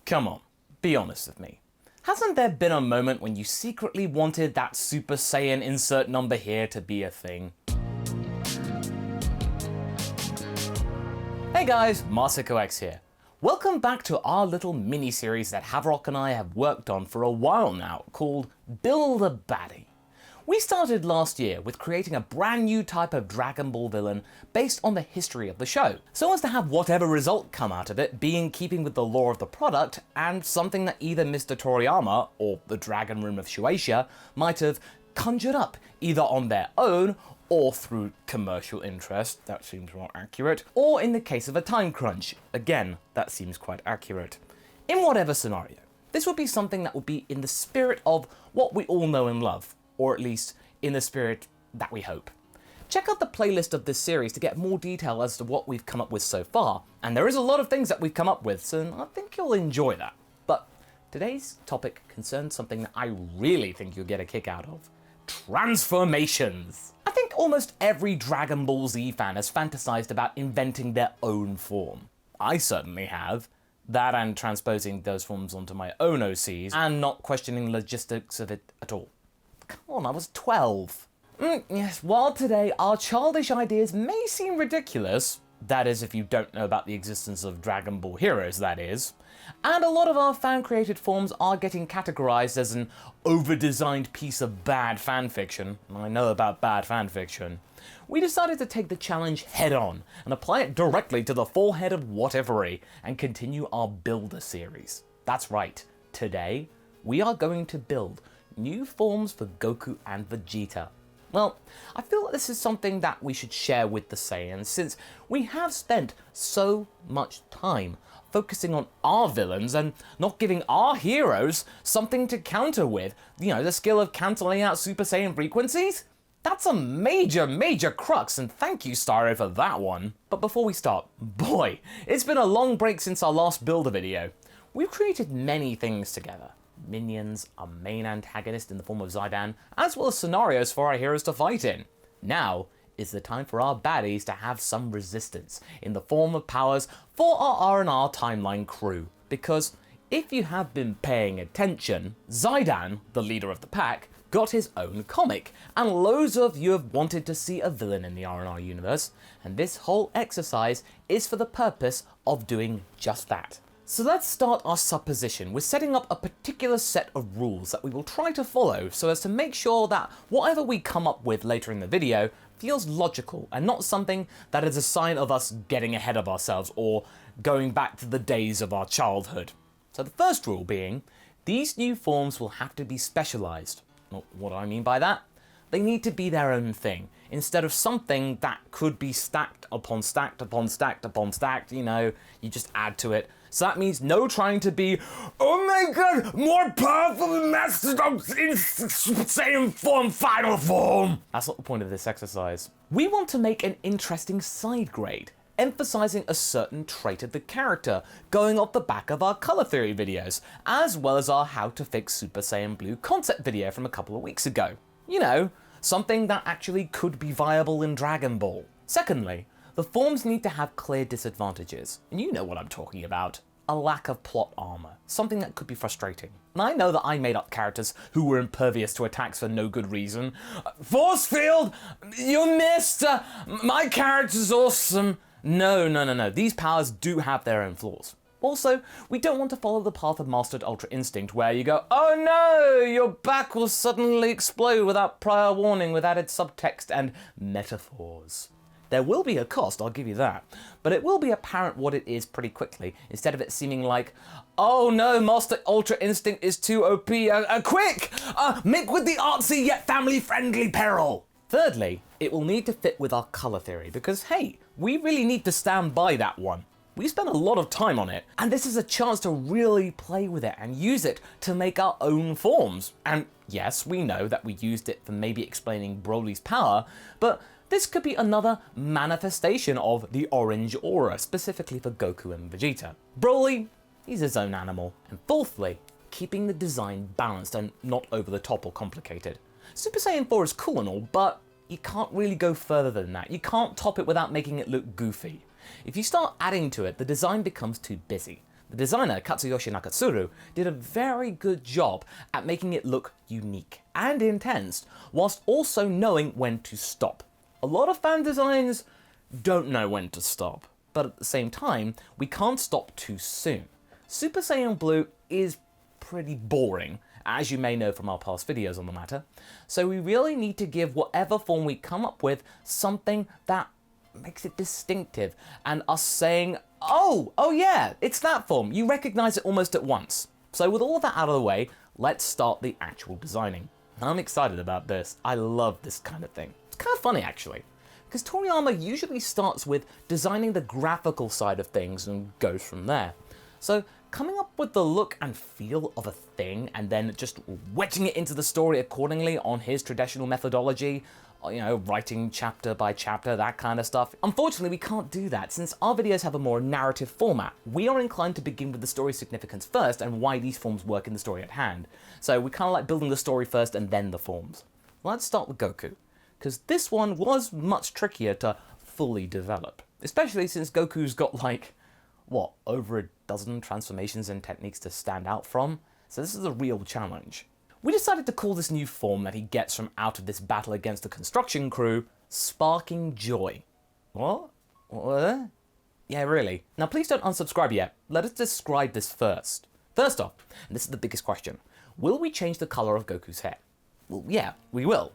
Come on, be honest with me. Hasn't there been a moment when you secretly wanted that Super Saiyan insert number here to be a thing? Hey guys, MasakoX here. Welcome back to our little mini-series that Haverock and I have worked on for a while now, called Build a Baddie. We started last year with creating a brand new type of Dragon Ball villain based on the history of the show, so as to have whatever result come out of it be in keeping with the lore of the product and something that either Mr. Toriyama or the Dragon Room of Shueisha might have conjured up either on their own or through commercial interest, that seems more accurate, or in the case of a time crunch, again, that seems quite accurate. In whatever scenario, this would be something that would be in the spirit of what we all know and love, or at least in the spirit that we hope. Check out the playlist of this series to get more detail as to what we've come up with so far, and there is a lot of things that we've come up with, so I think you'll enjoy that. But today's topic concerns something that I really think you'll get a kick out of: transformations. I think almost every Dragon Ball Z fan has fantasized about inventing their own form. I certainly have. That and transposing those forms onto my own OCs, and not questioning logistics of it at all. Come on, I was 12. Yes, while today our childish ideas may seem ridiculous, that is if you don't know about the existence of Dragon Ball heroes, that is, and a lot of our fan-created forms are getting categorized as an over-designed piece of bad fanfiction, and I know about bad fanfiction, we decided to take the challenge head-on and apply it directly to the forehead of whatevery and continue our Builder series. That's right, today we are going to build new forms for Goku and Vegeta. Well, I feel like this is something that we should share with the Saiyans, since we have spent so much time focusing on our villains and not giving our heroes something to counter with. You know, the skill of cancelling out Super Saiyan frequencies? That's a major crux, and thank you, Styro, for that one. But before we start, boy, it's been a long break since our last Builder video. We've created many things together. Minions, our main antagonist in the form of Zaidan, as well as scenarios for our heroes to fight in. Now is the time for our baddies to have some resistance in the form of powers for our R&R timeline crew. Because if you have been paying attention, Zaidan, the leader of the pack, got his own comic, and loads of you have wanted to see a villain in the R&R universe, and this whole exercise is for the purpose of doing just that. So let's start our supposition with setting up a particular set of rules that we will try to follow so as to make sure that whatever we come up with later in the video feels logical and not something that is a sign of us getting ahead of ourselves or going back to the days of our childhood. So the first rule being, these new forms will have to be specialized. What do I mean by that? They need to be their own thing, instead of something that could be stacked upon stacked upon stacked upon stacked, you know, you just add to it. So that means no trying to be, oh my god, more powerful than Master in Saiyan form, final form. That's not the point of this exercise. We want to make an interesting side grade, emphasizing a certain trait of the character, going off the back of our color theory videos, as well as our how to fix Super Saiyan Blue concept video from a couple of weeks ago. You know, something that actually could be viable in Dragon Ball. Secondly, the forms need to have clear disadvantages, and you know what I'm talking about. A lack of plot armor, something that could be frustrating. And I know that I made up characters who were impervious to attacks for no good reason. Force field, you missed, my character's awesome. No, these powers do have their own flaws. Also, we don't want to follow the path of Mastered Ultra Instinct where you go, oh no, your back will suddenly explode without prior warning with added subtext and metaphors. There will be a cost, I'll give you that, but it will be apparent what it is pretty quickly, instead of it seeming like, oh no, Master Ultra Instinct is too OP, quick! Make with the artsy yet family-friendly peril! Thirdly, it will need to fit with our color theory, because hey, we really need to stand by that one. We spent a lot of time on it, and this is a chance to really play with it and use it to make our own forms. And yes, we know that we used it for maybe explaining Broly's power, but this could be another manifestation of the orange aura, specifically for Goku and Vegeta. Broly, he's his own animal. And fourthly, keeping the design balanced and not over the top or complicated. Super Saiyan 4 is cool and all, but you can't really go further than that. You can't top it without making it look goofy. If you start adding to it, the design becomes too busy. The designer, Katsuyoshi Nakatsuru, did a very good job at making it look unique and intense, whilst also knowing when to stop. A lot of fan designs don't know when to stop, but at the same time, we can't stop too soon. Super Saiyan Blue is pretty boring, as you may know from our past videos on the matter, so we really need to give whatever form we come up with something that makes it distinctive, and us saying, oh yeah, it's that form, you recognize it almost at once. So with all of that out of the way, let's start the actual designing. I'm excited about this. I love this kind of thing. It's kind of funny actually, because Toriyama usually starts with designing the graphical side of things and goes from there. So coming up with the look and feel of a thing and then just wedging it into the story accordingly on his traditional methodology, you know, writing chapter by chapter, that kind of stuff. Unfortunately, we can't do that since our videos have a more narrative format. We are inclined to begin with the story's significance first and why these forms work in the story at hand. So we kind of like building the story first and then the forms. Let's start with Goku, because this one was much trickier to fully develop, especially since Goku's got like, what, over a dozen transformations and techniques to stand out from? So this is a real challenge. We decided to call this new form that he gets from out of this battle against the construction crew, Sparking Joy. What? What? Yeah, really. Now please don't unsubscribe yet. Let us describe this first. First off, and this is the biggest question, will we change the color of Goku's hair? Well, yeah, we will.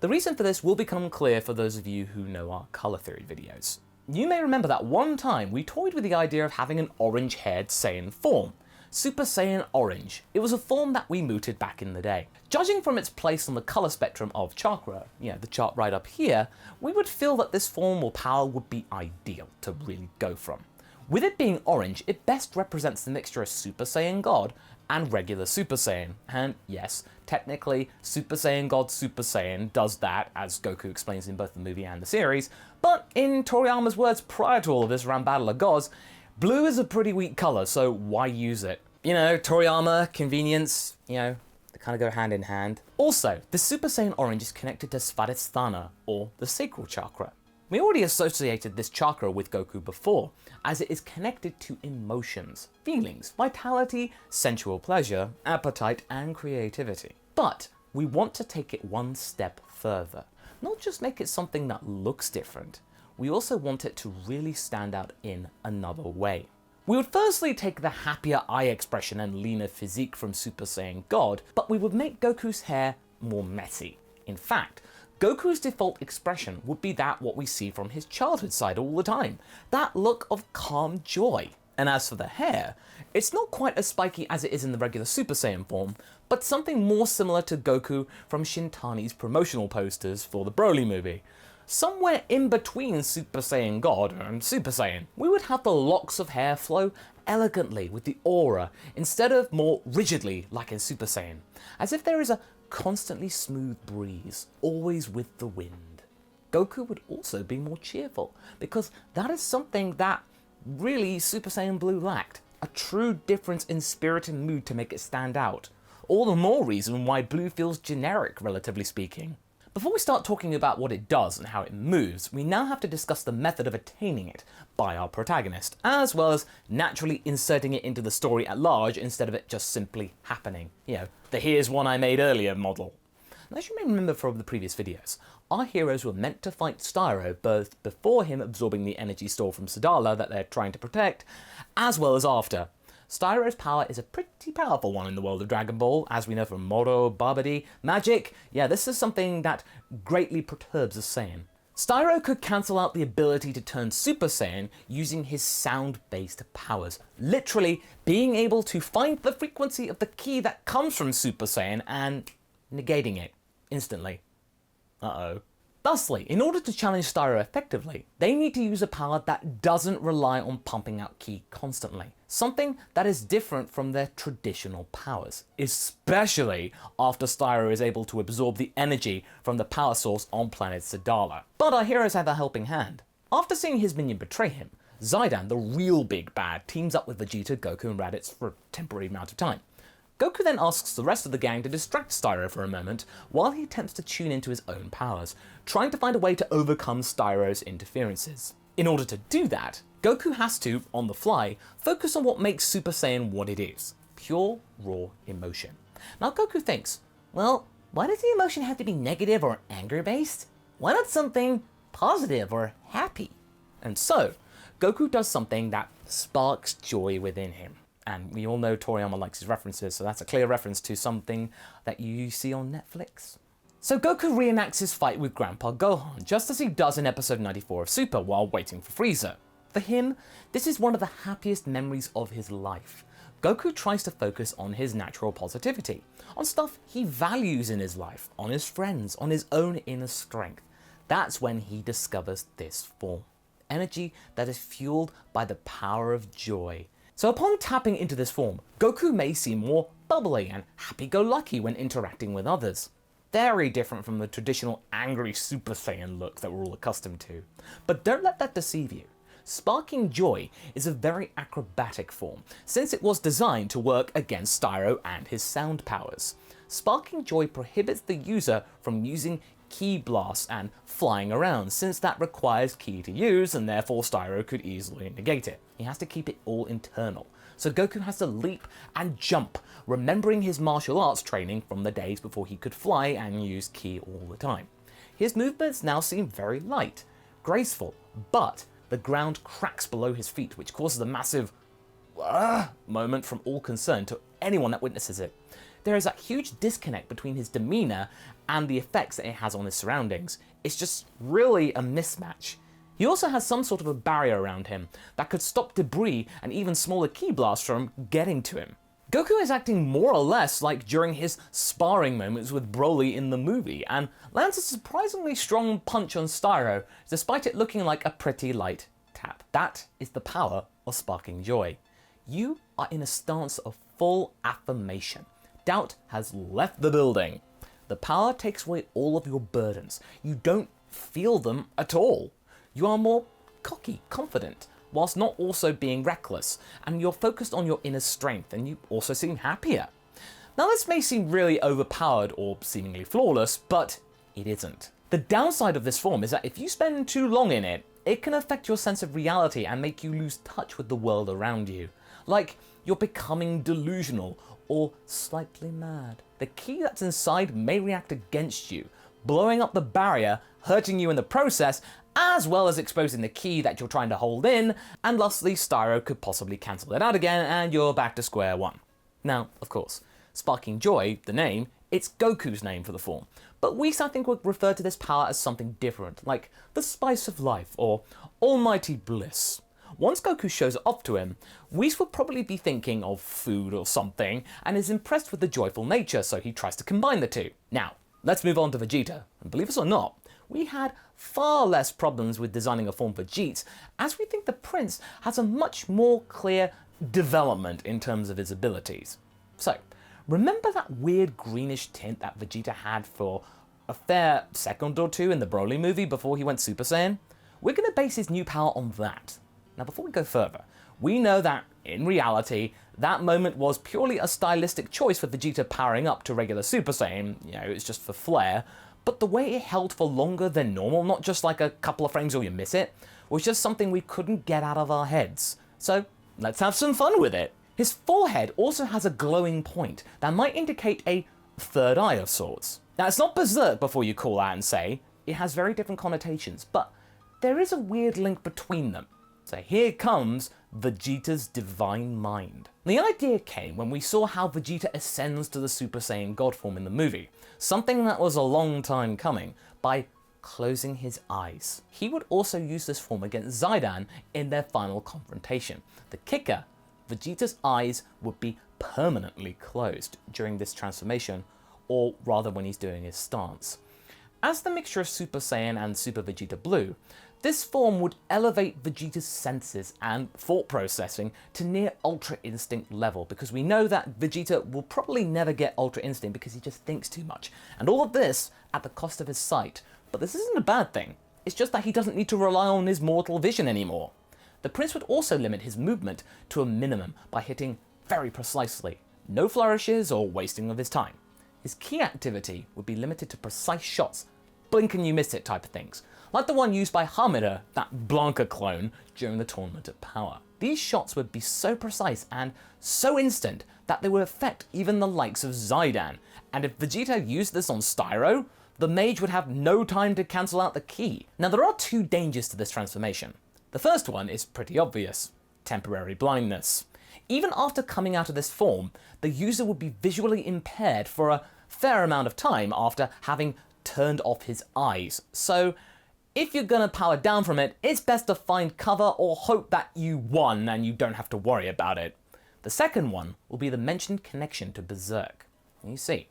The reason for this will become clear for those of you who know our color theory videos. You may remember that one time we toyed with the idea of having an orange-haired Saiyan form. Super Saiyan Orange. It was a form that we mooted back in the day. Judging from its place on the color spectrum of chakra, the chart right up here, we would feel that this form or power would be ideal to really go from. With it being orange, it best represents the mixture of Super Saiyan God and regular Super Saiyan. And yes, technically, Super Saiyan God Super Saiyan does that, as Goku explains in both the movie and the series, but in Toriyama's words prior to all of this around Battle of Gods, blue is a pretty weak color, so why use it? You know, Toriyama, convenience, they kind of go hand in hand. Also, the Super Saiyan Orange is connected to Svadhisthana, or the sacral chakra. We already associated this chakra with Goku before, as it is connected to emotions, feelings, vitality, sensual pleasure, appetite, and creativity. But we want to take it one step further. Not just make it something that looks different, we also want it to really stand out in another way. We would firstly take the happier eye expression and leaner physique from Super Saiyan God, but we would make Goku's hair more messy. In fact, Goku's default expression would be what we see from his childhood side all the time, that look of calm joy. And as for the hair, it's not quite as spiky as it is in the regular Super Saiyan form, but something more similar to Goku from Shintani's promotional posters for the Broly movie. Somewhere in between Super Saiyan God and Super Saiyan. We would have the locks of hair flow elegantly with the aura, instead of more rigidly like in Super Saiyan, as if there is a constantly smooth breeze, always with the wind. Goku would also be more cheerful, because that is something that really Super Saiyan Blue lacked, a true difference in spirit and mood to make it stand out. All the more reason why Blue feels generic, relatively speaking. Before we start talking about what it does and how it moves, we now have to discuss the method of attaining it by our protagonist, as well as naturally inserting it into the story at large instead of it just simply happening. The here's one I made earlier model. And as you may remember from the previous videos, our heroes were meant to fight Styro both before him absorbing the energy store from Sadala that they're trying to protect, as well as after. Styro's power is a pretty powerful one in the world of Dragon Ball, as we know from Moro, Babidi, Magic. This is something that greatly perturbs a Saiyan. Styro could cancel out the ability to turn Super Saiyan using his sound-based powers, literally being able to find the frequency of the ki that comes from Super Saiyan and negating it instantly. Uh-oh. Thusly, in order to challenge Styro effectively, they need to use a power that doesn't rely on pumping out ki constantly. Something that is different from their traditional powers, especially after Styro is able to absorb the energy from the power source on planet Sadala. But our heroes have a helping hand. After seeing his minion betray him, Zaidan, the real big bad, teams up with Vegeta, Goku and Raditz for a temporary amount of time. Goku then asks the rest of the gang to distract Styro for a moment while he attempts to tune into his own powers, trying to find a way to overcome Styro's interferences. In order to do that, Goku has to, on the fly, focus on what makes Super Saiyan what it is. Pure, raw emotion. Now Goku thinks, well, why does the emotion have to be negative or anger-based? Why not something positive or happy? And so, Goku does something that sparks joy within him. And we all know Toriyama likes his references, so that's a clear reference to something that you see on Netflix. So Goku reenacts his fight with Grandpa Gohan, just as he does in episode 94 of Super while waiting for Frieza. For him, this is one of the happiest memories of his life. Goku tries to focus on his natural positivity, on stuff he values in his life, on his friends, on his own inner strength. That's when he discovers this form. Energy that is fueled by the power of joy. So upon tapping into this form, Goku may seem more bubbly and happy-go-lucky when interacting with others. Very different from the traditional angry Super Saiyan look that we're all accustomed to. But don't let that deceive you. Sparking Joy is a very acrobatic form, since it was designed to work against Styro and his sound powers. Sparking Joy prohibits the user from using Ki blasts and flying around, since that requires Ki to use, and therefore Styro could easily negate it. He has to keep it all internal. So Goku has to leap and jump, remembering his martial arts training from the days before he could fly and use Ki all the time. His movements now seem very light, graceful, but the ground cracks below his feet, which causes a massive moment from all concerned to anyone that witnesses it. There is a huge disconnect between his demeanor and the effects that it has on his surroundings. It's just really a mismatch. He also has some sort of a barrier around him that could stop debris and even smaller Ki blasts from getting to him. Goku is acting more or less like during his sparring moments with Broly in the movie, and lands a surprisingly strong punch on Styro, despite it looking like a pretty light tap. That is the power of Sparking Joy. You are in a stance of full affirmation. Doubt has left the building. The power takes away all of your burdens. You don't feel them at all. You are more cocky, confident, whilst not also being reckless, and you're focused on your inner strength, and you also seem happier. Now this may seem really overpowered or seemingly flawless, but it isn't. The downside of this form is that if you spend too long in it, it can affect your sense of reality and make you lose touch with the world around you. Like you're becoming delusional or slightly mad. The Ki that's inside may react against you, blowing up the barrier, hurting you in the process, as well as exposing the Ki that you're trying to hold in, and lastly, Styro could possibly cancel it out again and you're back to square one. Now, of course, Sparking Joy, the name, it's Goku's name for the form, but Whis I think would refer to this power as something different, like the spice of life or almighty bliss. Once Goku shows it off to him, Whis would probably be thinking of food or something and is impressed with the joyful nature, so he tries to combine the two. Now, let's move on to Vegeta, and believe us or not, we had far less problems with designing a form for Jeets, as we think the Prince has a much more clear development in terms of his abilities. So, remember that weird greenish tint that Vegeta had for a fair second or two in the Broly movie before he went Super Saiyan? We're going to base his new power on that. Now before we go further, we know that, in reality, that moment was purely a stylistic choice for Vegeta powering up to regular Super Saiyan, it's just for flair, but the way it held for longer than normal, not just like a couple of frames or you miss it, was just something we couldn't get out of our heads. So let's have some fun with it. His forehead also has a glowing point that might indicate a third eye of sorts. Now it's not berserk before you call out and say, it has very different connotations, but there is a weird link between them. So here comes Vegeta's divine mind. The idea came when we saw how Vegeta ascends to the Super Saiyan God form in the movie, something that was a long time coming, by closing his eyes. He would also use this form against Zaidan in their final confrontation. The kicker, Vegeta's eyes would be permanently closed during this transformation, or rather when he's doing his stance. As the mixture of Super Saiyan and Super Vegeta Blue, this form would elevate Vegeta's senses and thought processing to near Ultra Instinct level, because we know that Vegeta will probably never get Ultra Instinct because he just thinks too much. And all of this at the cost of his sight. But this isn't a bad thing, it's just that he doesn't need to rely on his mortal vision anymore. The Prince would also limit his movement to a minimum by hitting very precisely, no flourishes or wasting of his time. His key activity would be limited to precise shots blink and you miss it type of things, like the one used by Hamida, that Blanca clone, during the Tournament of Power. These shots would be so precise and so instant that they would affect even the likes of Zaidan, and if Vegeta used this on Styro, the mage would have no time to cancel out the ki. Now there are two dangers to this transformation. The first one is pretty obvious: temporary blindness. Even after coming out of this form, the user would be visually impaired for a fair amount of time after having turned off his eyes. So if you're gonna power down from it, it's best to find cover or hope that you won and you don't have to worry about it. The second one will be the mentioned connection to Berserk. You see,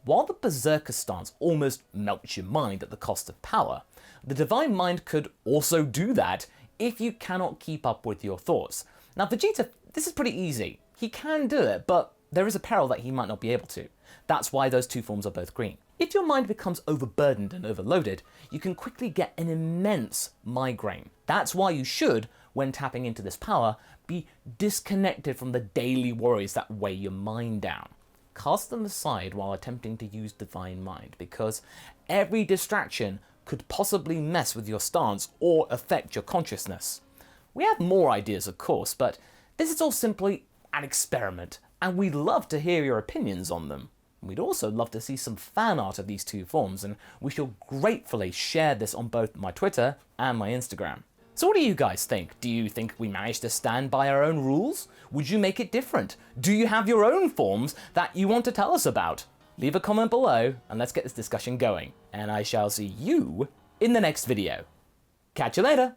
while the Berserker stance almost melts your mind at the cost of power, the Divine Mind could also do that if you cannot keep up with your thoughts. Now Vegeta, this is pretty easy. He can do it, but there is a peril that he might not be able to. That's why those two forms are both green. If your mind becomes overburdened and overloaded, you can quickly get an immense migraine. That's why you should, when tapping into this power, be disconnected from the daily worries that weigh your mind down. Cast them aside while attempting to use Divine Mind, because every distraction could possibly mess with your stance or affect your consciousness. We have more ideas, of course, but this is all simply an experiment, and we'd love to hear your opinions on them. We'd also love to see some fan art of these two forms, and we shall gratefully share this on both my Twitter and my Instagram. So what do you guys think? Do you think we managed to stand by our own rules? Would you make it different? Do you have your own forms that you want to tell us about? Leave a comment below and let's get this discussion going. And I shall see you in the next video. Catch you later!